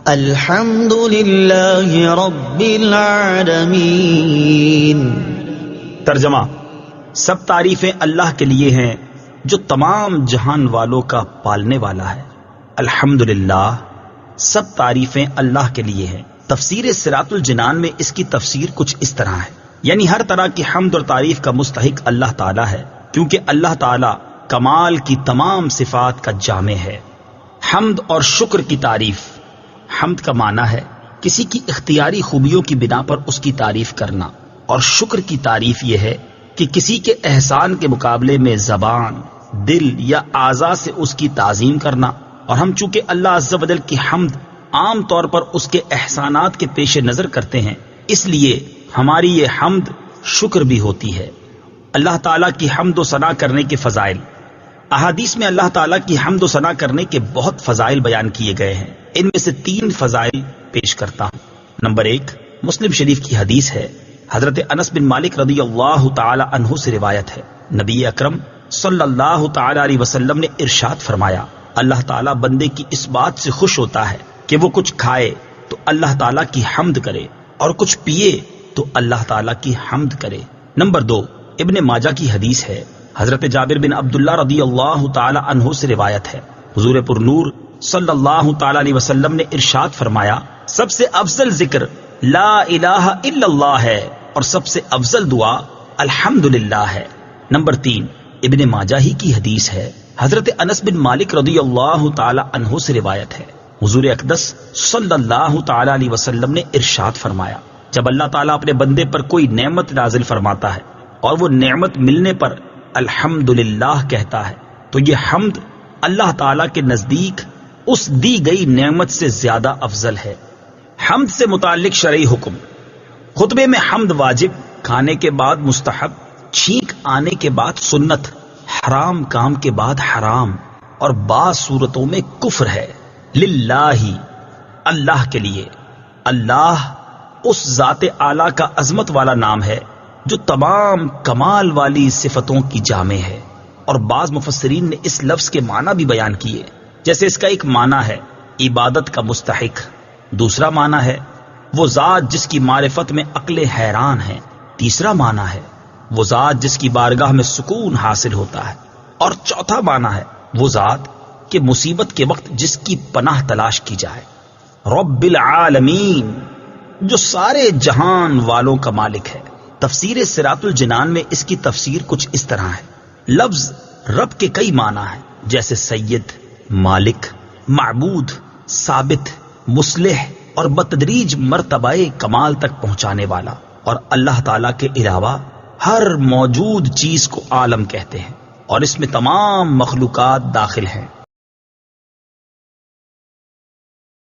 الحمد للہ رب العالمین۔ ترجمہ: سب تعریفیں اللہ کے لیے ہیں جو تمام جہان والوں کا پالنے والا ہے۔ الحمدللہ، سب تعریفیں اللہ کے لیے ہیں۔ تفسیر صراط الجنان میں اس کی تفسیر کچھ اس طرح ہے، یعنی ہر طرح کی حمد اور تعریف کا مستحق اللہ تعالی ہے، کیونکہ اللہ تعالی کمال کی تمام صفات کا جامع ہے۔ حمد اور شکر کی تعریف۔ حمد کا معنی ہے کسی کی اختیاری خوبیوں کی بنا پر اس کی تعریف کرنا، اور شکر کی تعریف یہ ہے کہ کسی کے احسان کے مقابلے میں زبان، دل یا اعضاء سے اس کی تعظیم کرنا۔ اور ہم چونکہ اللہ عز و جل کی حمد عام طور پر اس کے احسانات کے پیش نظر کرتے ہیں، اس لیے ہماری یہ حمد شکر بھی ہوتی ہے۔ اللہ تعالیٰ کی حمد و ثنا کرنے کے فضائل۔ احادیث میں اللہ تعالیٰ کی حمد و ثنا کرنے کے بہت فضائل بیان کیے گئے ہیں، ان میں سے 3 فضائل پیش کرتا ہوں۔ نمبر 1، مسلم شریف کی حدیث ہے، حضرت انس بن مالک رضی اللہ تعالی عنہ سے روایت ہے، نبی اکرم صلی اللہ تعالی علیہ وسلم نے ارشاد فرمایا، اللہ تعالیٰ بندے کی اس بات سے خوش ہوتا ہے کہ وہ کچھ کھائے تو اللہ تعالیٰ کی حمد کرے، اور کچھ پیے تو اللہ تعالیٰ کی حمد کرے۔ نمبر 2، ابن ماجہ کی حدیث ہے، حضرت جابر بن عبداللہ رضی اللہ تعالی عنہ سے روایت ہے، حضور پر نور صلی اللہ تعالی علیہ وسلم نے ارشاد فرمایا، سب سے افضل ذکر لا الہ الا اللہ ہے، اور سب سے افضل دعا الحمدللہ ہے۔ نمبر 3، ابن ماجہ ہی کی حدیث ہے، حضرت انس بن مالک رضی اللہ تعالی عنہ سے روایت ہے، حضور اقدس صلی اللہ تعالی علیہ وسلم نے ارشاد فرمایا، جب اللہ تعالیٰ اپنے بندے پر کوئی نعمت نازل فرماتا ہے اور وہ نعمت ملنے پر الحمدللہ کہتا ہے تو یہ حمد اللہ تعالیٰ کے نزدیک اس دی گئی نعمت سے زیادہ افضل ہے۔ حمد سے متعلق شرعی حکم۔ خطبے میں حمد واجب، کھانے کے بعد مستحب، چھینک آنے کے بعد سنت، حرام کام کے بعد حرام، اور بعض صورتوں میں کفر ہے۔ للہ، اللہ کے لیے۔ اللہ اس ذات اعلیٰ کا عظمت والا نام ہے جو تمام کمال والی صفتوں کی جامع ہے، اور بعض مفسرین نے اس لفظ کے معنی بھی بیان کیے، جیسے اس کا ایک معنی ہے عبادت کا مستحق، دوسرا معنی ہے وہ ذات جس کی معرفت میں عقل حیران ہے، تیسرا معنی ہے وہ ذات جس کی بارگاہ میں سکون حاصل ہوتا ہے، اور چوتھا معنی ہے وہ ذات کہ مصیبت کے وقت جس کی پناہ تلاش کی جائے۔ رب العالمین، جو سارے جہان والوں کا مالک ہے۔ تفسیر صراط الجنان میں اس کی تفسیر کچھ اس طرح ہے، لفظ رب کے کئی معنی ہیں، جیسے سید، مالک، معبود، ثابت، مصلح، اور بتدریج مرتبہ کمال تک پہنچانے والا، اور اللہ تعالیٰ کے علاوہ ہر موجود چیز کو عالم کہتے ہیں، اور اس میں تمام مخلوقات داخل ہیں۔